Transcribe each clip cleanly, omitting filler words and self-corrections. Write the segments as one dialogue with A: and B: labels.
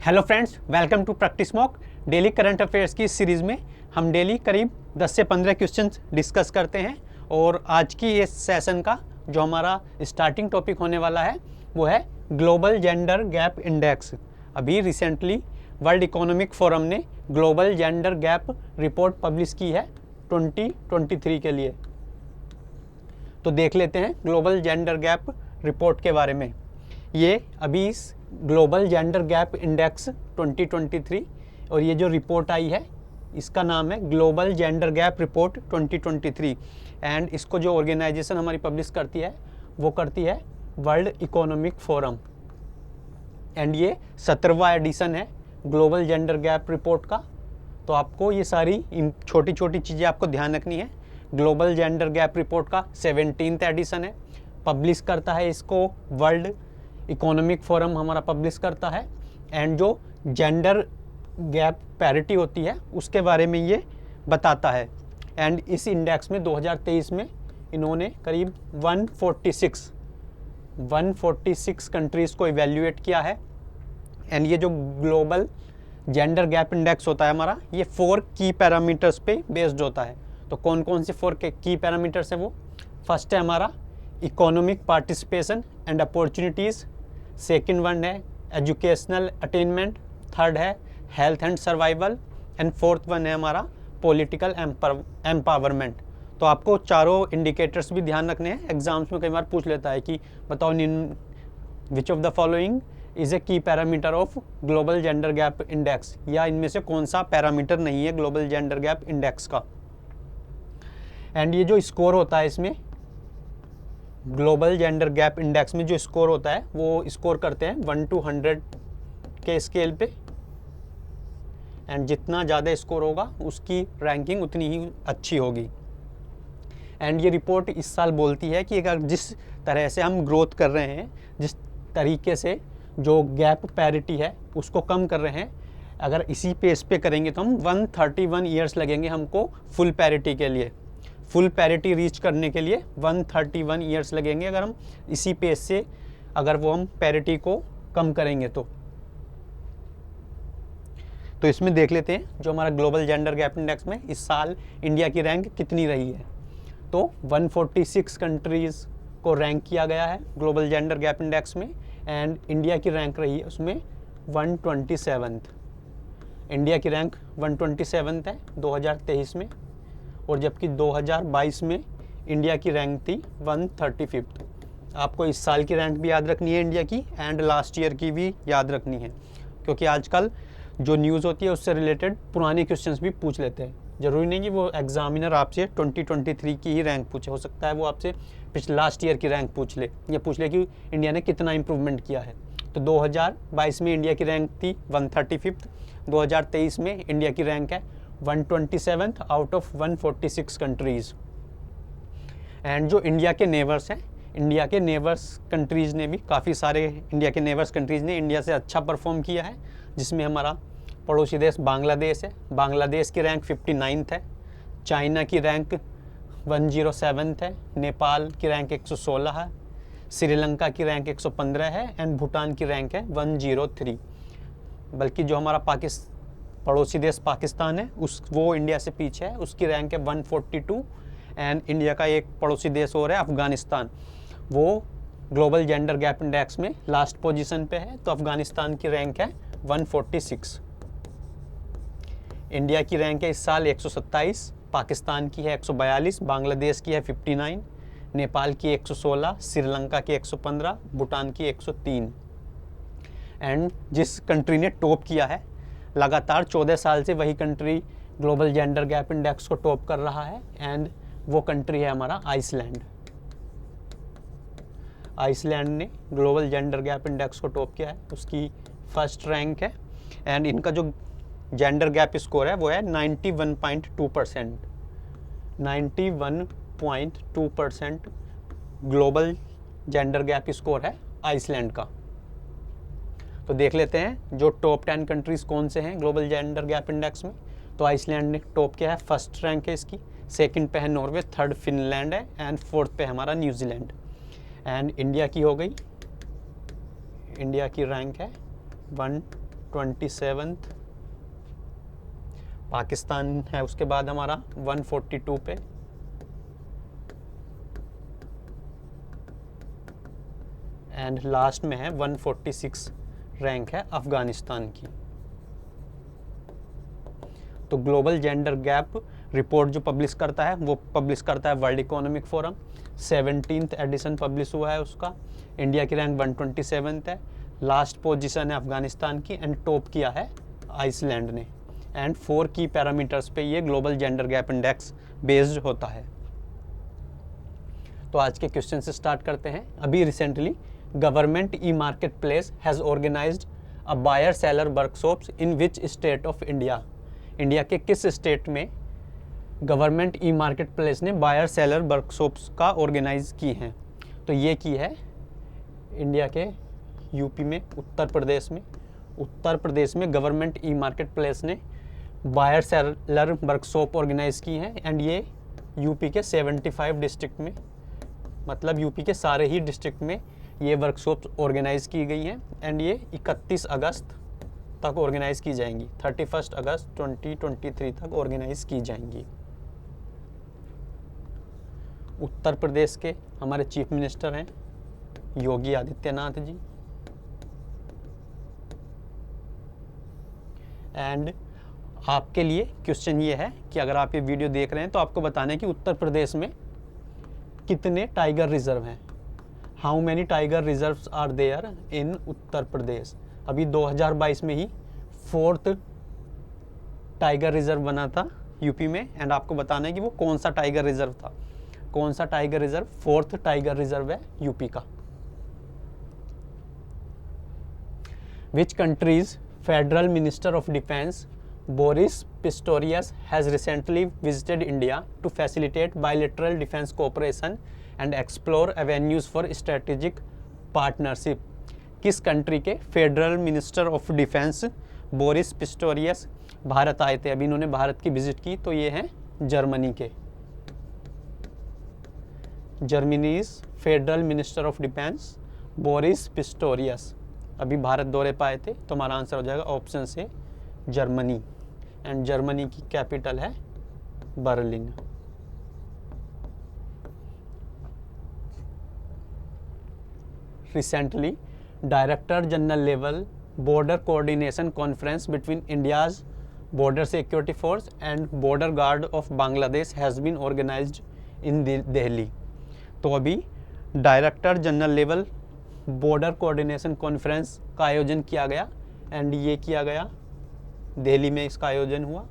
A: Hello friends, welcome to practice mock. Daily current affairs की series में हम daily करीब 10 से 15 क्वेश्चंस डिस्कस करते हैं और आज की इस सेशन का जो हमारा स्टार्टिंग टॉपिक होने वाला है वो है ग्लोबल जेंडर गैप इंडेक्स। अभी रिसेंटली वर्ल्ड इकोनॉमिक फोरम ने global gender gap report publish की है 2023 के लिए। तो देख लेते हैं ग्लोबल जेंडर गैप रिपोर्ट के बारे में। ये अभी इस ग्लोबल जेंडर गैप इंडेक्स 2023 और ये जो रिपोर्ट आई है इसका नाम है global gender gap report 2023 and इसको जो ऑर्गेनाइजेशन हमारी पब्लिश करती है वो करती है वर्ल्ड इकोनॉमिक फोरम एंड ये 17वां एडिशन है ग्लोबल जेंडर गैप रिपोर्ट का। तो आपको ये सारी छोटी छोटी चीज़ें आपको ध्यान रखनी है। ग्लोबल जेंडर गैप रिपोर्ट का 17th एडिशन है, पब्लिश करता है इसको वर्ल्ड इकोनॉमिक फोरम हमारा पब्लिश करता है एंड जो जेंडर गैप पैरिटी होती है उसके बारे में ये बताता है। एंड इस इंडेक्स में 2023 में इन्होंने करीब 146 कंट्रीज़ को इवेल्युएट किया है। एंड ये जो ग्लोबल जेंडर गैप इंडेक्स होता है हमारा, ये 4 की पैरामीटर्स पे बेस्ड होता है। तो कौन कौन से 4 की पैरामीटर्स है वो? फर्स्ट है हमारा economic participation and opportunities, second one है एजुकेशनल अटेनमेंट, थर्ड है health and survival and fourth one है हमारा पॉलिटिकल एम्पावरमेंट। तो आपको चारों इंडिकेटर्स भी ध्यान रखने हैं। एग्जाम्स में कई बार पूछ लेता है कि बताओ which of the following is a key parameter of global gender gap index, या इनमें से कौन सा पैरामीटर नहीं है ग्लोबल जेंडर गैप इंडेक्स का। एंड ये जो स्कोर होता है इसमें ग्लोबल जेंडर गैप इंडेक्स में जो स्कोर होता है वो स्कोर करते हैं 1 to 100 के स्केल पे एंड जितना ज़्यादा स्कोर होगा उसकी रैंकिंग उतनी ही अच्छी होगी। एंड ये रिपोर्ट इस साल बोलती है कि अगर जिस तरह से हम ग्रोथ कर रहे हैं, जिस तरीके से जो गैप पैरिटी है उसको कम कर रहे हैं, अगर इसी पेस पे करेंगे तो हम 131 ईयर्स लगेंगे हमको फुल पैरिटी के लिए। फुल पैरिटी रीच करने के लिए 131 ईयर्स लगेंगे अगर हम इसी पेस से अगर वो हम पैरिटी को कम करेंगे तो इसमें देख लेते हैं जो हमारा ग्लोबल जेंडर गैप इंडेक्स में इस साल इंडिया की रैंक कितनी रही है। तो 146 कंट्रीज़ को रैंक किया गया है ग्लोबल जेंडर गैप इंडेक्स में एंड इंडिया की रैंक रही है उसमें 127th। इंडिया की रैंक 127th है 2023 में, और जबकि 2022 में इंडिया की रैंक थी 135th। आपको इस साल की रैंक भी याद रखनी है इंडिया की एंड लास्ट ईयर की भी याद रखनी है, क्योंकि आजकल जो न्यूज़ होती है उससे रिलेटेड पुराने क्वेश्चंस भी पूछ लेते हैं। ज़रूरी नहीं कि वो एग्जामिनर आपसे 2023 की ही रैंक पूछे, हो सकता है वो आपसे पिछले लास्ट ईयर की रैंक पूछ ले या पूछ ले कि इंडिया ने कितना इम्प्रूवमेंट किया है। तो 2022 में इंडिया की रैंक थी 135th, 2023 में इंडिया की रैंक है 127th out of 146 countries. And जो इंडिया के नेबर्स हैं, इंडिया के नेबर्स कंट्रीज़ ने भी काफ़ी सारे इंडिया के नेबर्स कंट्रीज़ ने इंडिया से अच्छा परफॉर्म किया है, जिसमें हमारा पड़ोसी देश बांग्लादेश है। बांग्लादेश की रैंक 59th है, चाइना की रैंक 107th है, नेपाल की रैंक 116 है, श्रीलंका की रैंक 115 है एंड भूटान की रैंक है 103। बल्कि जो हमारा पड़ोसी देश पाकिस्तान है वो इंडिया से पीछे है, उसकी रैंक है 142। एंड इंडिया का एक पड़ोसी देश और है अफ़गानिस्तान, वो ग्लोबल जेंडर गैप इंडेक्स में लास्ट पोजीशन पे है। तो अफ़गानिस्तान की रैंक है 146। इंडिया की रैंक है इस साल 127, पाकिस्तान की है 142, बांग्लादेश की है 59, नेपाल की 116, श्रीलंका की 115, भूटान की 103। एंड जिस कंट्री ने टॉप किया है लगातार 14 साल से वही country global gender gap index को टॉप कर रहा है एंड वो कंट्री है हमारा आइसलैंड। आइसलैंड ने ग्लोबल जेंडर गैप इंडेक्स को टॉप किया है, उसकी फर्स्ट रैंक है एंड इनका जो जेंडर गैप स्कोर है वो है 91.2%। 91.2% ग्लोबल जेंडर गैप स्कोर है आइसलैंड का। तो देख लेते हैं जो टॉप 10 कंट्रीज़ कौन से हैं ग्लोबल जेंडर गैप इंडेक्स में। तो आइसलैंड ने टॉप किया है, फर्स्ट रैंक है इसकी, सेकंड पे है नॉर्वे, थर्ड फिनलैंड है एंड फोर्थ पे हमारा न्यूजीलैंड। एंड इंडिया की हो गई, इंडिया की रैंक है 27th। पाकिस्तान है उसके बाद हमारा 142 पे। एंड लास्ट में है 146 रैंक है अफगानिस्तान की। तो ग्लोबल जेंडर गैप रिपोर्ट जो पब्लिश करता है वो पब्लिश करता है world economic forum. 17th edition publish हुआ है उसका। इंडिया की रैंक 127 है। लास्ट पोजीशन है अफगानिस्तान की एंड टॉप किया है आइसलैंड ने। एंड 4 की पैरामीटर्स पे ये global gender gap index based होता है। तो आज के क्वेश्चन से स्टार्ट करते हैं। अभी recently government e market place has organized a buyer seller workshops in which state of India. India के किस स्टेट में गवर्नमेंट ई मार्केट प्लेस ने बायर सेलर वर्कशॉप्स का ऑर्गेनाइज की हैं? तो ये की है इंडिया के यूपी में, उत्तर प्रदेश में गवर्नमेंट ई मार्केट प्लेस ने बायर सेलर वर्कशॉप ऑर्गेनाइज की हैं। एंड ये यूपी के 75 डिस्ट्रिक्ट में, मतलब यूपी के सारे ही डिस्ट्रिक्ट में ये वर्कशॉप्स ऑर्गेनाइज की गई हैं। एंड ये 31 अगस्त तक ऑर्गेनाइज की जाएंगी, 31 अगस्त 2023 तक ऑर्गेनाइज की जाएंगी। उत्तर प्रदेश के हमारे चीफ मिनिस्टर हैं योगी आदित्यनाथ जी। एंड आपके लिए क्वेश्चन ये है कि अगर आप ये वीडियो देख रहे हैं तो आपको बताना है कि उत्तर प्रदेश में कितने टाइगर रिजर्व हैं। How many tiger reserves are there in Uttar Pradesh. अभी 2022 में ही 4th टाइगर रिजर्व बना था यूपी में। एंड आपको बताना है कि वो कौन सा टाइगर रिजर्व था, कौन सा tiger reserve 4th tiger reserve है यूपी का। Which countries federal minister of defence Boris Pistorius has recently visited India to facilitate bilateral defence cooperation and explore avenues for strategic partnership. किस country के federal minister of defence Boris Pistorius Bharat आए थे? अभी इन्होंने भारत की visit की। तो ये हैं जर्मनी के। Germany's federal minister of defence Boris Pistorius अभी भारत दौरे पे आए थे। तो हमारा आंसर हो जाएगा ऑप्शन से जर्मनी। एंड जर्मनी की कैपिटल है Berlin. Recently director general level border coordination conference between India's border security force and border guard of Bangladesh has been organised in Delhi. तो अभी director general level border coordination conference का आयोजन किया गया। And ये किया गया दिल्ली में, इसका आयोजन हुआ।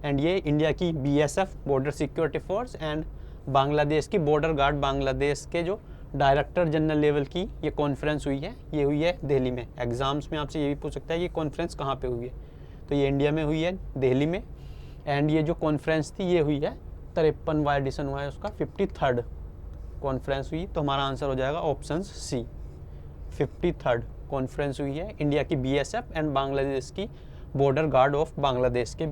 A: एंड ये इंडिया की BSF border security force and Bangladesh की बॉर्डर गार्ड बांग्लादेश के जो डायरेक्टर जनरल लेवल की ये कॉन्फ्रेंस हुई है, ये हुई है दिल्ली में। एग्जाम्स में आपसे ये भी पूछ सकता है ये कॉन्फ्रेंस कहाँ पे हुई है, तो ये इंडिया में हुई है, दिल्ली में। एंड ये जो कॉन्फ्रेंस थी ये हुई है 53वां एडिशन हुआ है उसका, 53rd कॉन्फ्रेंस हुई। तो हमारा आंसर हो जाएगा ऑप्शन सी, 53rd कॉन्फ्रेंस हुई है इंडिया की BSF एंड बांग्लादेश की बॉर्डर गार्ड ऑफ बांग्लादेश के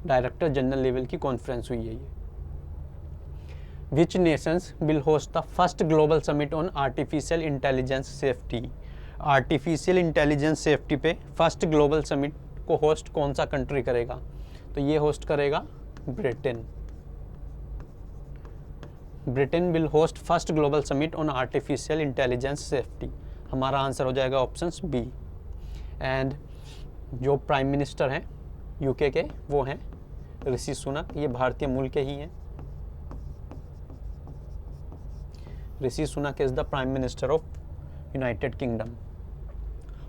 A: डायरेक्टर जनरल लेवल की कॉन्फ्रेंस हुई है ये। Which nations will host the first global summit on artificial intelligence safety? Artificial intelligence safety पे फर्स्ट ग्लोबल समिट को होस्ट कौन सा कंट्री करेगा? तो ये होस्ट करेगा Britain. Britain will host first global summit on artificial intelligence safety. हमारा answer हो जाएगा ऑप्शन बी। एंड जो प्राइम मिनिस्टर हैं यूके के वो हैं ऋषि सुनक, ये भारतीय मूल के ही हैं। Rishi Sunak is the Prime Minister of United Kingdom.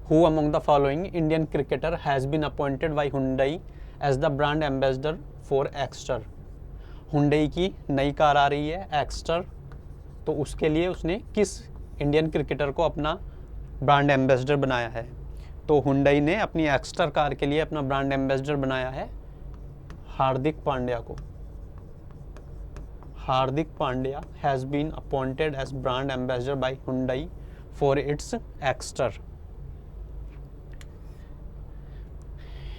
A: Who among the following Indian cricketer has been appointed by Hyundai as the brand ambassador for Exter? Hyundai की नई कार आ रही है एक्स्टर, तो उसके लिए उसने किस इंडियन क्रिकेटर को अपना ब्रांड एम्बेसडर बनाया है? तो Hyundai ने अपनी एक्स्टर कार के लिए अपना ब्रांड एम्बेसडर बनाया है हार्दिक पांड्या को। Hardik Pandya has been appointed as brand ambassador by Hyundai for its Exter.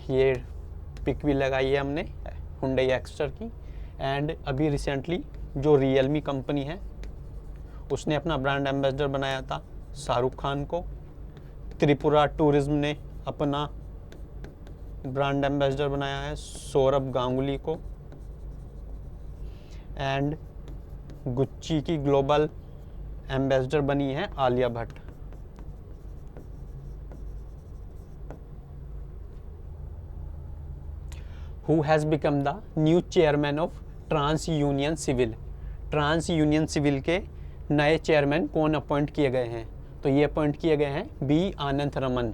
A: ये पिक भी लगाई है हमने Hyundai Exter की। एंड अभी रिसेंटली जो Realme कंपनी है उसने अपना ब्रांड एम्बेसडर बनाया था शाहरुख खान को। त्रिपुरा टूरिज्म ने अपना ब्रांड एम्बेसडर बनाया है सौरभ गांगुली को। एंड गुच्ची की ग्लोबल एम्बेसडर बनी है Alia Bhatt. Who has become the new chairman of TransUnion CIBIL. TransUnion CIBIL के नए चेयरमैन कौन अपॉइंट किए गए हैं? तो ये अपॉइंट किए गए हैं B Anand Raman.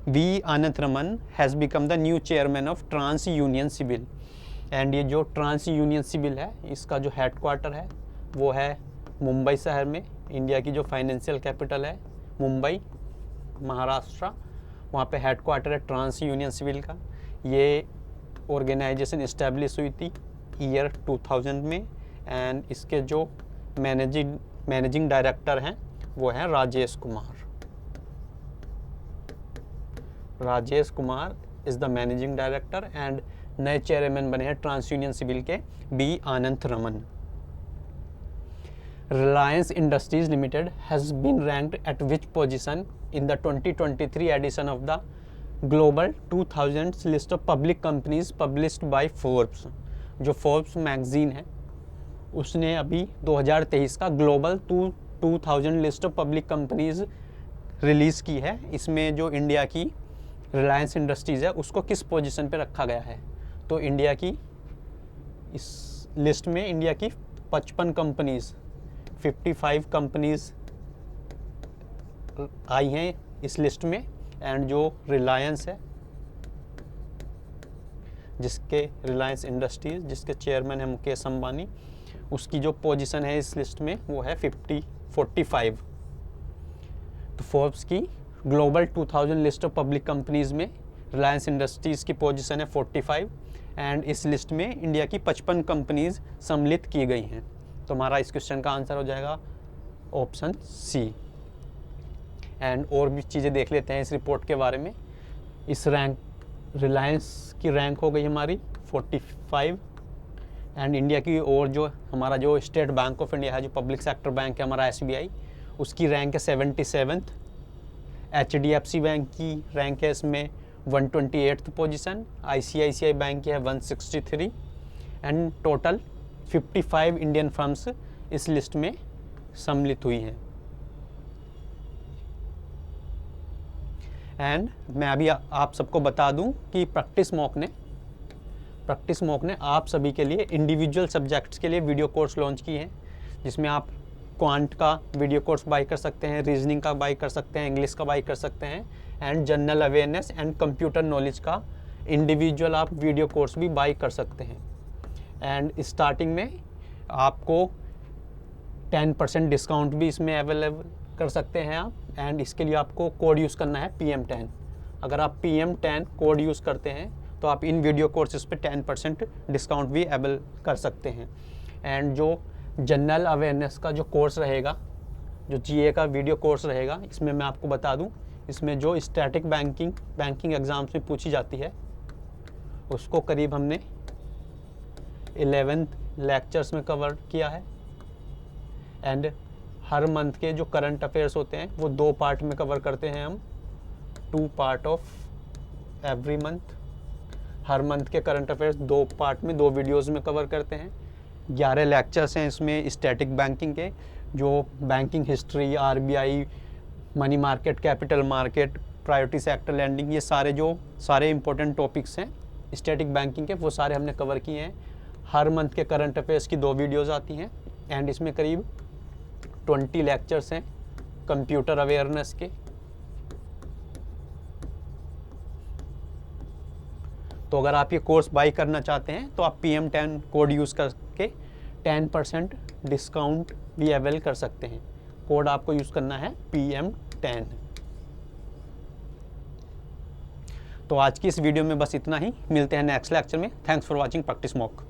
A: B Anand Raman has become the new chairman of TransUnion CIBIL. And ये जो ट्रांस यूनियन सिविल है, इसका जो हेडक्वार्टर है वो है मुंबई शहर में। इंडिया की जो फाइनेंशियल कैपिटल है मुंबई, महाराष्ट्र, वहाँ पे हेडक्वार्टर है ट्रांस यूनियन सिविल का। ये ऑर्गेनाइजेशन इस्टेब्लिश हुई थी ईयर 2000 में। एंड इसके जो मैनेजिंग डायरेक्टर हैं वो हैं Rajesh Kumar. Rajesh Kumar is the managing director. And नए चेयरमैन बने हैं ट्रांस यूनियन सिविल के B Anand Raman. Reliance industries limited has been ranked at which position in the 2023 edition of the global 2000 list of public companies published by Forbes. जो Forbes magazine है उसने अभी 2023 का global 2000 list of public companies release की है। इसमें जो इंडिया की रिलायंस इंडस्ट्रीज़ है उसको किस पोजीशन पे रखा गया है? तो इंडिया की इस लिस्ट में इंडिया की 55 कंपनीज 55 कंपनीज आई हैं इस लिस्ट में। एंड जो रिलायंस है, जिसके रिलायंस इंडस्ट्रीज जिसके चेयरमैन है मुकेश अंबानी, उसकी जो पोजीशन है इस लिस्ट में वो है 45। तो फोर्ब्स की global 2000 list of public companies में रिलायंस इंडस्ट्रीज़ की पोजीशन है 45। एंड इस लिस्ट में इंडिया की 55 कंपनीज सम्मिलित की गई हैं। तो हमारा इस क्वेश्चन का आंसर हो जाएगा ऑप्शन सी। एंड और भी चीज़ें देख लेते हैं इस रिपोर्ट के बारे में। इस रैंक रिलायंस की रैंक हो गई हमारी 45। एंड इंडिया की और जो हमारा जो स्टेट बैंक ऑफ इंडिया है, जो पब्लिक सेक्टर बैंक है हमारा SBI, उसकी रैंक है 77। HDFC बैंक की रैंक है इसमें 128th पोजीशन। ICICI बैंक की है 163। एंड टोटल 55 इंडियन फर्म्स इस लिस्ट में सम्मिलित हुई हैं। एंड मैं अभी आप सबको बता दूं कि प्रैक्टिस मॉक ने आप सभी के लिए इंडिविजुअल सब्जेक्ट्स के लिए वीडियो कोर्स लॉन्च की है, जिसमें आप क्वांट का वीडियो कोर्स बाय कर सकते हैं, रीजनिंग का बाय कर सकते हैं, इंग्लिश का बाय कर सकते हैं, and general awareness and computer knowledge का इंडिविजुअल आप वीडियो कोर्स भी बाय कर सकते हैं। एंड स्टार्टिंग में आपको 10% डिस्काउंट भी इसमें अवेलेबल कर सकते हैं आप। एंड इसके लिए आपको कोड यूज़ करना है PM10। अगर आप PM10 कोड यूज़ करते हैं तो आप इन वीडियो कोर्सेज पे 10% डिस्काउंट भी अवेल कर सकते हैं। एंड जो जनरल अवेयरनेस का जो कोर्स रहेगा, जो GA का वीडियो कोर्स रहेगा, इसमें मैं आपको बता दूं, इसमें जो स्टैटिक बैंकिंग एग्ज़ाम्स में पूछी जाती है उसको करीब हमने 11 लेक्चर्स में कवर किया है। एंड हर मंथ के जो करंट अफेयर्स होते हैं वो 2 पार्ट में कवर करते हैं हम, 2 part of every month. Her month के करंट अफेयर्स 2 पार्ट में 2 वीडियोस में कवर करते हैं। 11 लेक्चर्स हैं इसमें स्टैटिक बैंकिंग के, जो banking history, RBI, money market, capital market, priority sector lending, ये सारे इंपॉर्टेंट टॉपिक्स हैं स्टैटिक बैंकिंग के, वो सारे हमने कवर किए हैं। हर मंथ के करंट अफेयर्स की 2 वीडियोस आती हैं। एंड इसमें करीब 20 लेक्चर्स हैं कंप्यूटर अवेयरनेस के। तो अगर आप ये कोर्स बाय करना चाहते हैं तो आप PM10 कोड यूज़ करके 10% डिस्काउंट भी अवेल कर सकते हैं। कोड आपको यूज़ करना है PM10। तो आज की इस वीडियो में बस इतना ही। मिलते हैं नेक्स्ट लेक्चर में। Thanks for watching practice mock.